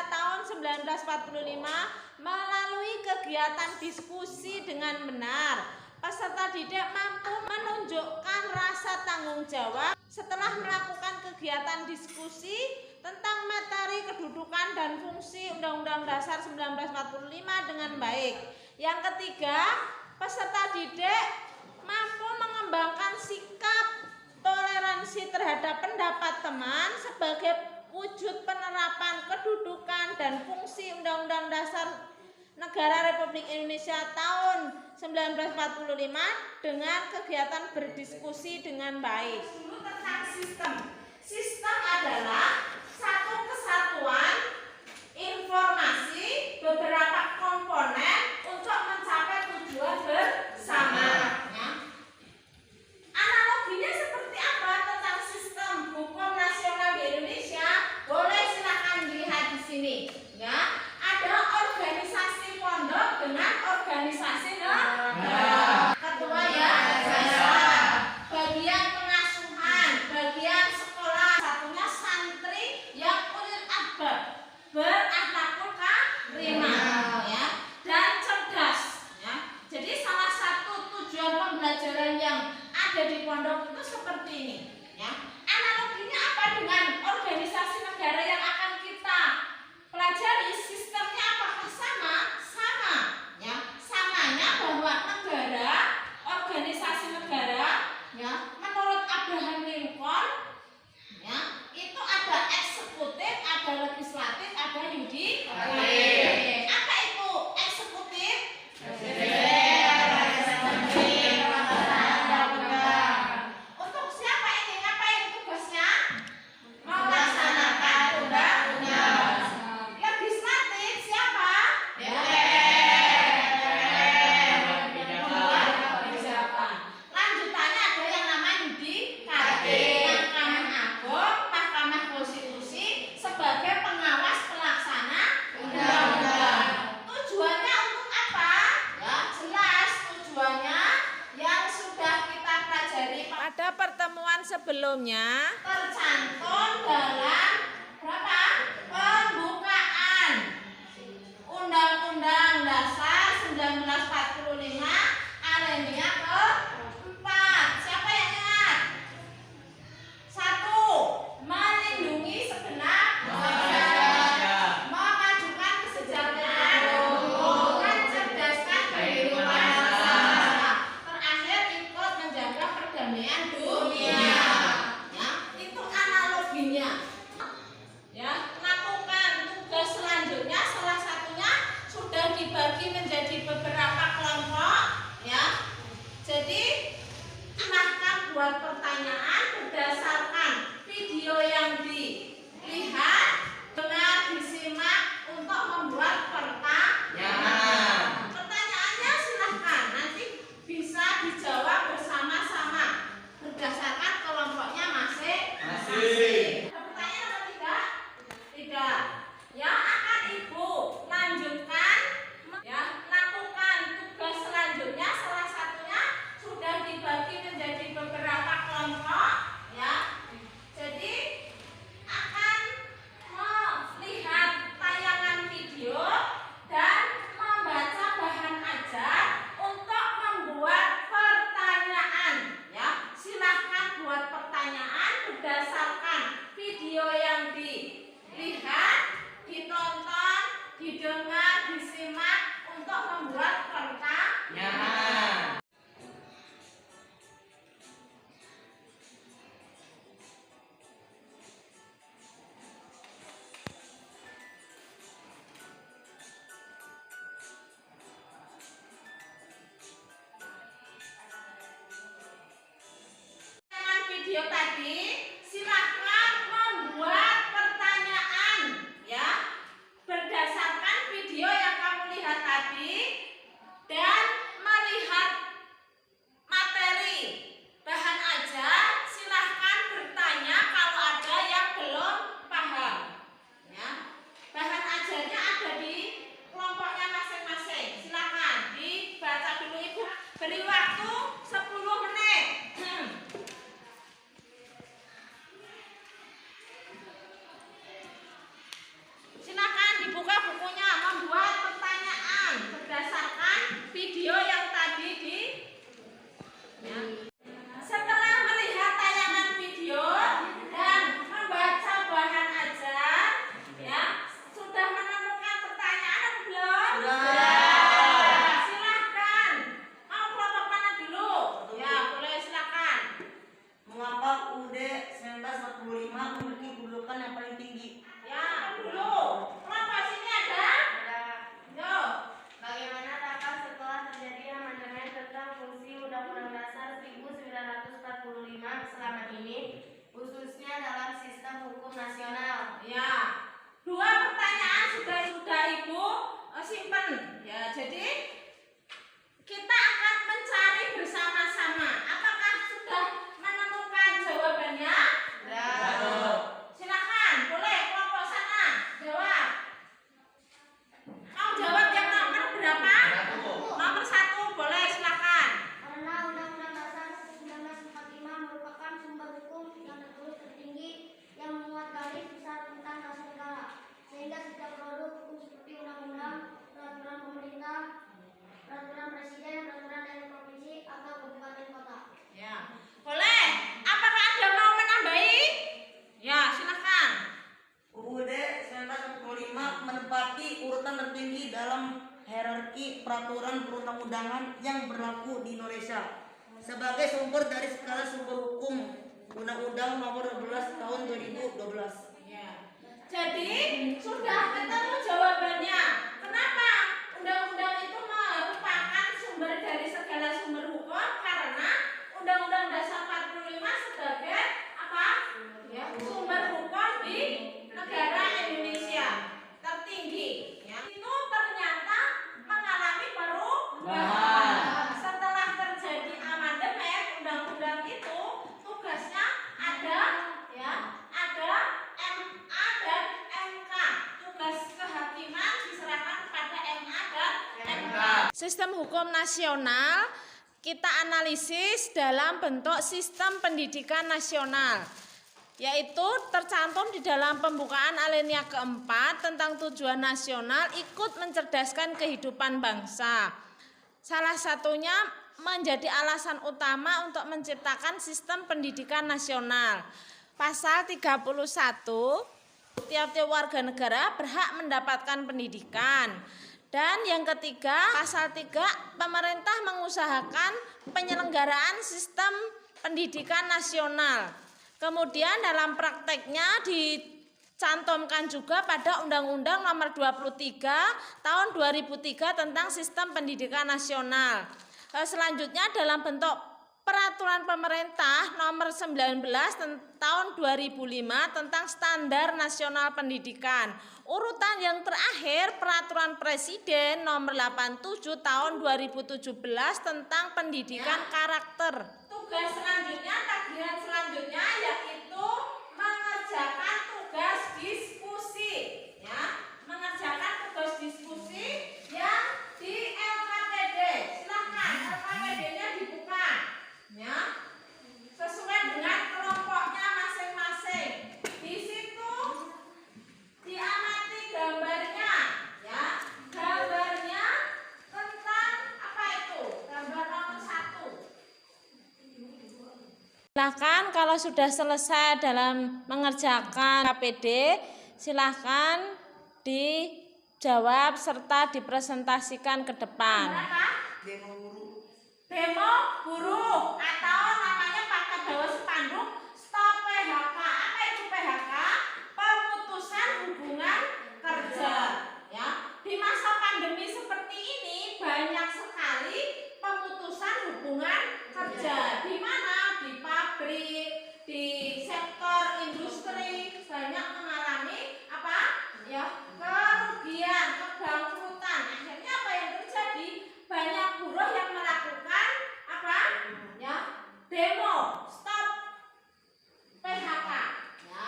tahun 1945 melalui kegiatan diskusi dengan benar. Peserta didik mampu menunjukkan rasa tanggung jawab setelah melakukan kegiatan diskusi tentang materi kedudukan dan fungsi Undang-Undang Dasar 1945 dengan baik. Yang ketiga, peserta didik mampu mengembangkan sikap toleransi terhadap pendapat teman sebagai wujud penerapan kedudukan dan fungsi Undang-Undang Dasar Negara Republik Indonesia tahun 1945 dengan kegiatan berdiskusi dengan baik. Dulu tentang sistem. Sistem adalah satu kesatuan informasi beberapa komponen untuk mencapai tujuan bersama. Analoginya seperti apa tentang sistem hukum nasional di Indonesia? Boleh silakan dilihat di sini. Ya, ada organisasi pondok dengan organisasi negara. Ketua ya, bagian pengasuhan, bagian sekolah, satunya santri yang ulil albab, berakhlakul karimah, ya, dan cerdas. Ya. Jadi salah satu tujuan pembelajaran yang ada di pondok itu seperti ini. Ya. Analoginya apa dengan organisasi negara yang akan kita pelajari? Sistemnya apakah sama? Sama. Ya. Samanya bahwa negara, organisasi negara, ya, menurut Abraham Lincoln, ya, itu ada eksekutif, ada legislatif, ada yudikatif. Apa itu eksekutif? Untuk siapa ini? Ngapain tugasnya? Melaksanakan undang-undang. Legislatif siapa? Lanjutannya ada yang namanya yudikatif, Mahkamah Agung, Mahkamah Konstitusi sebagai pengawas pelaksana undang-undang. Tujuannya untuk apa? Ya, jelas tujuannya yang sudah kita pelajari pada pertemuan sebelumnya, tercantum dalam berapa? Pembukaan Undang-Undang Dasar 1945 alinea keempat. Siapa yang ingat? 1. Melindungi segenap manusia, memajukan kesejahteraan umum, mencerdaskan kehidupan bangsa. Terakhir, ikut menjaga perdamaian dunia. Ya, tersimpan ya. Jadi kita akan mencari bersama-sama. Apakah sudah menemukan jawabannya? Ya. Silakan, boleh kelompok sana jawab. Mau jawab yang nomor berapa? Nomor 1, boleh silakan. Karena Undang-Undang Dasar 1945 merupakan sumber hukum yang tertulis tertinggi yang memuat garis besar tentang dasar negara, sehingga setiap produk hukum seperti undang-undang, peraturan pemerintah, peraturan presiden, peraturan daerah provinsi atau kabupaten kota. Ya, boleh. Apakah ada mau menambahi? Ya, silakan. UUD 1945 menempati urutan tertinggi dalam hierarki peraturan perundang-undangan yang berlaku di Indonesia sebagai sumber dari segala sumber hukum. Undang-Undang Nomor 12 Tahun 2012. Ya. Jadi sudah ketemu jawabannya. Kenapa undang-undang itu merupakan sumber dari segala sumber hukum? Karena Undang-Undang Dasar 45 sebagai apa? Ya, sumber hukum di negara Indonesia tertinggi. Ya. Itu ternyata mengalami perubahan. Setelah terjadi amandemen undang-undang itu, tugasnya ada ya, ada MA dan MK. Tugas kehakiman diserahkan kepada MA dan MK. Sistem hukum nasional kita analisis dalam bentuk sistem pendidikan nasional, yaitu tercantum di dalam pembukaan alinea keempat tentang tujuan nasional ikut mencerdaskan kehidupan bangsa. Salah satunya menjadi alasan utama untuk menciptakan sistem pendidikan nasional. Pasal 31, tiap-tiap warga negara berhak mendapatkan pendidikan. Dan yang ketiga, pasal 3, pemerintah mengusahakan penyelenggaraan sistem pendidikan nasional. Kemudian dalam prakteknya dicantumkan juga pada Undang-Undang Nomor 23 Tahun 2003 tentang Sistem Pendidikan Nasional. Selanjutnya dalam bentuk Peraturan Pemerintah Nomor 19 Tahun 2005 tentang Standar Nasional Pendidikan. Urutan yang terakhir Peraturan Presiden Nomor 87 Tahun 2017 tentang Pendidikan Karakter. Tugas selanjutnya, tagihan selanjutnya yaitu mengerjakan tugas diskusi, ya, mengerjakan tugas diskusi yang di LKPD. Silahkan LKPD-nya dibuka, ya, sesuai dengan kelompoknya masing-masing. Di situ diamati gambarnya, ya, gambarnya tentang apa itu? Gambar nomor 1. Silahkan kalau sudah selesai dalam mengerjakan KPD, silahkan dijawab serta dipresentasikan ke depan. Demo guru. Demo buruh atau namanya pakai bawa spanduk stop PHK. Apa itu PHK? Pemutusan hubungan kerja. Ya, di masa pandemi seperti ini banyak sekali pemutusan hubungan kerja. Di mana? Di pabrik, di sektor industri banyak mengalami apa? Ya, kerugian, kebangkrutan. Akhirnya apa yang terjadi? Banyak buruh yang melakukan apa? Ya, demo stop PHK. Ya.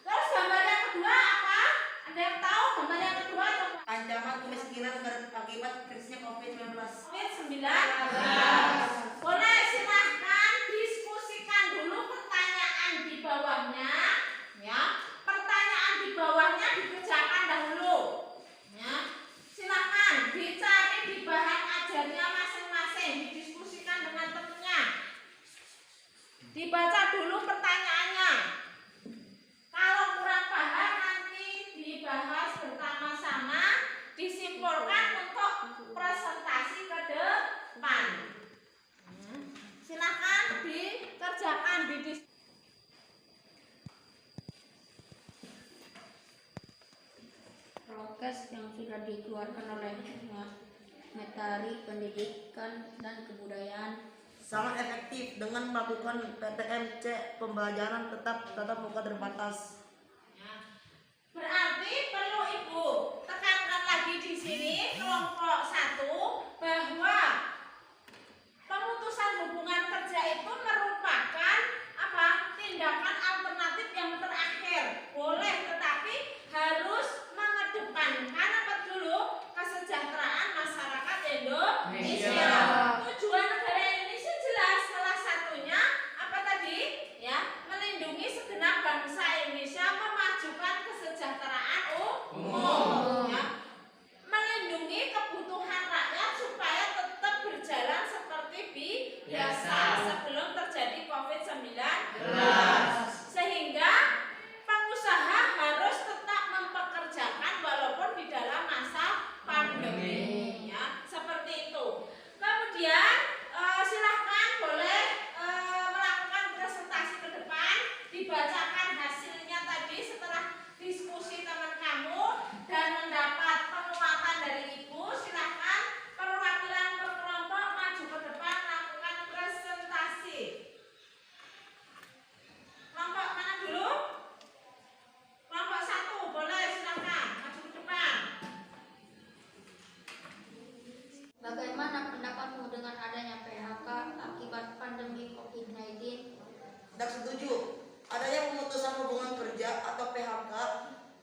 Terus gambar yang kedua apa? Ada yang tahu gambar yang kedua? Coba. Ancaman kemiskinan akibat krisisnya COVID-19. COVID-19. Boleh silahkan diskusikan dulu pertanyaan di bawahnya, ya. Pertanyaan di bawahnya dikerjakan dahulu, ya. Silahkan dicari di bahan ajarnya masing-masing, didiskusikan dengan temannya. Dibaca dulu pertanyaannya. Kalau kurang paham nanti dibahas bersama-sama, disimpulkan untuk presentasi ke depan. Silakan dikerjakan Prokes yang sudah dikeluarkan oleh Menteri Pendidikan dan Kebudayaan sangat efektif dengan melakukan PTM-C, pembelajaran tatap muka terbatas. berarti perlu Ibu tekankan lagi di sini satu, bahwa pemutusan hubungan kerja itu merupakan apa? Tindakan alternatif yang terakhir. Boleh, tetapi harus mengedepankan apa dulu? Kesejahteraan masyarakat Indonesia. Tujuan negara Indonesia jelas, salah satunya apa tadi? Ya, melindungi segenap bangsa Indonesia, memajukan kesejahteraan umum. Ya. Melindungi kebutuhan rakyat supaya tetap berjalan seperti biasa sebelum terjadi COVID-19. Sehingga pengusaha harus tetap mempekerjakan walaupun di dalam masa pandemi. Ya, seperti itu. Kemudian silahkan boleh melakukan presentasi ke depan, dibacakan hasilnya tadi setelah diskusi teman kamu dan mendapat penguatan dari ibu. Silahkan perwakilan per kelompok maju ke depan melakukan presentasi. Kelompok mana dulu? Kelompok 1 boleh, silahkan maju ke depan. Bagaimana pendapatmu dengan adanya PHK akibat pandemi COVID-19? Tidak setuju. Adanya pemutusan hubungan kerja atau PHK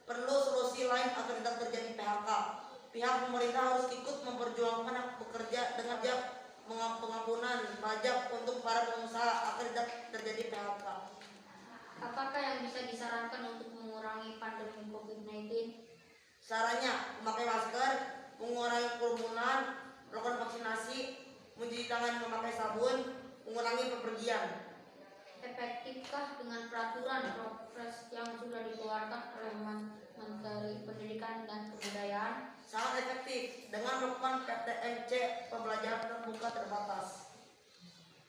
perlu solusi lain agar tidak terjadi PHK. Pihak pemerintah harus ikut memperjuangkan hak pekerja dengan pengampunan pajak untuk para pengusaha agar tidak terjadi PHK. Apakah yang bisa disarankan untuk mengurangi pandemi COVID-19? Sarannya, memakai masker, mengurangi kerumunan, melakukan vaksinasi, mencuci tangan memakai sabun, mengurangi bepergian. Efektifkah dengan peraturan Perpres yang sudah dikeluarkan oleh Menteri Pendidikan dan Kebudayaan? Sangat efektif dengan melakukan PTMC, pembelajaran terbuka terbatas.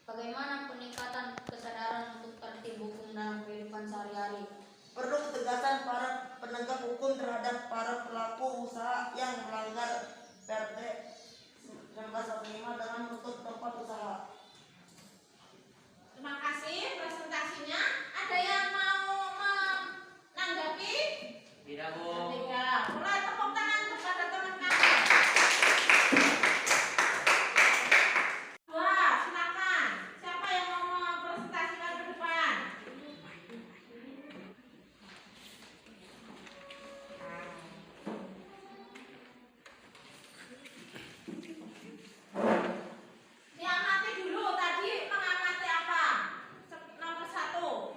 Bagaimana peningkatan kesadaran untuk tertib hukum dalam kehidupan sehari-hari? Perlu ketegasan para penegak hukum terhadap para pelaku usaha yang melanggar PRT 1945 dengan menutup tempat usaha. Terima kasih presentasinya. Ada yang mau menanggapi? Tidak, Bu. Tidak. Mulai tepuk tangan kepada teman kami. Wah, silakan. Siapa yang mau mempresentasikan ke depan? Diamati dulu tadi mengamati apa? Nomor 1.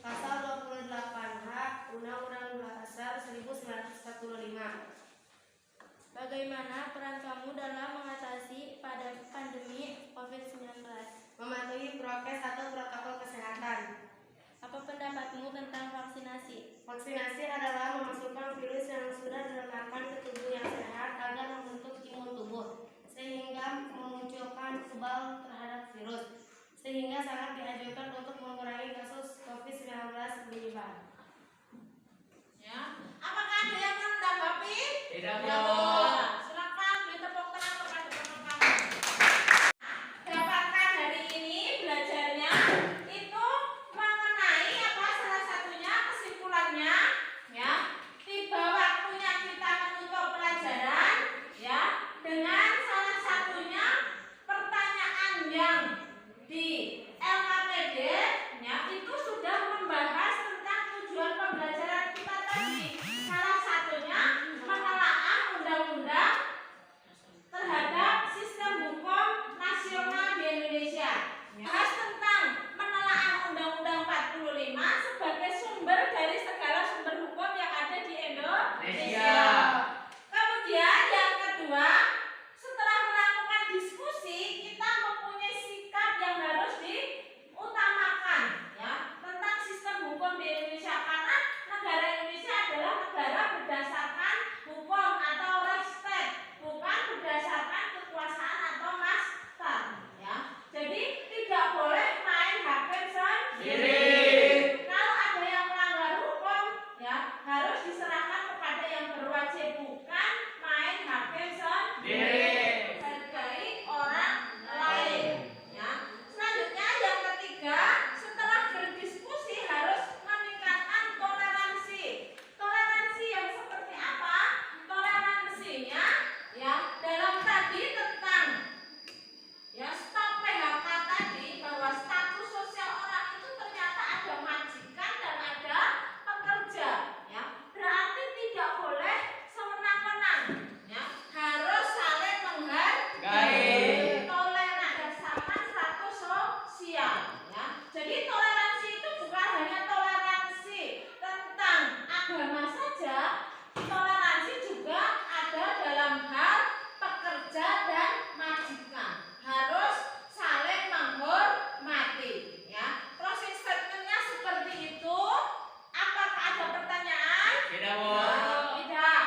Pasal 28H Undang-Undang Dasar 1945. Bagaimana peran kamu dalam mengatasi pandemi COVID-19? Mematuhi prokes atau protokol kesehatan. Apa pendapatmu tentang vaksinasi? Vaksinasi adalah memasukkan virus yang sudah dilemahkan ke tubuh yang sehat agar membentuk imun tubuh, sehingga memunculkan kebal terhadap virus, sehingga sangat dianjurkan untuk mengurangi kasus COVID-19 menyebar. Ya. Apakah ada yang mau menanggapi? Tidak, Bu. Ya, silakan ditepuk tangan kepada teman kamu. Dapatkan hari ini belajarnya itu mengenai apa salah satunya kesimpulannya ya agama saja, toleransi juga ada dalam hal pekerja dan majikan. Harus saling menghormati, ya. Closing statementnya seperti itu. Apakah ada pertanyaan? Tidak, Bu. Tidak.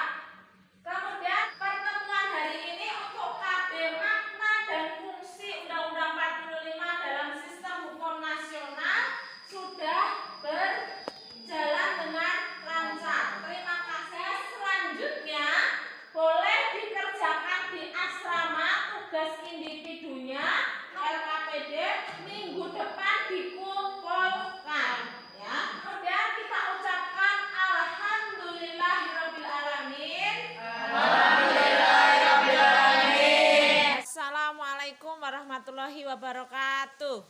Kemudian pertemuan hari ini untuk KB makna dan fungsi Undang-Undang 45 dalam sistem hukum nasional sudah berjalan dengan lancar. Terima kasih. Selanjutnya boleh dikerjakan di asrama tugas individunya LKPD minggu depan dikumpulkan, ya. Kemudian kita ucapkan alhamdulillahirabbil alamin. Assalamualaikum warahmatullahi wabarakatuh.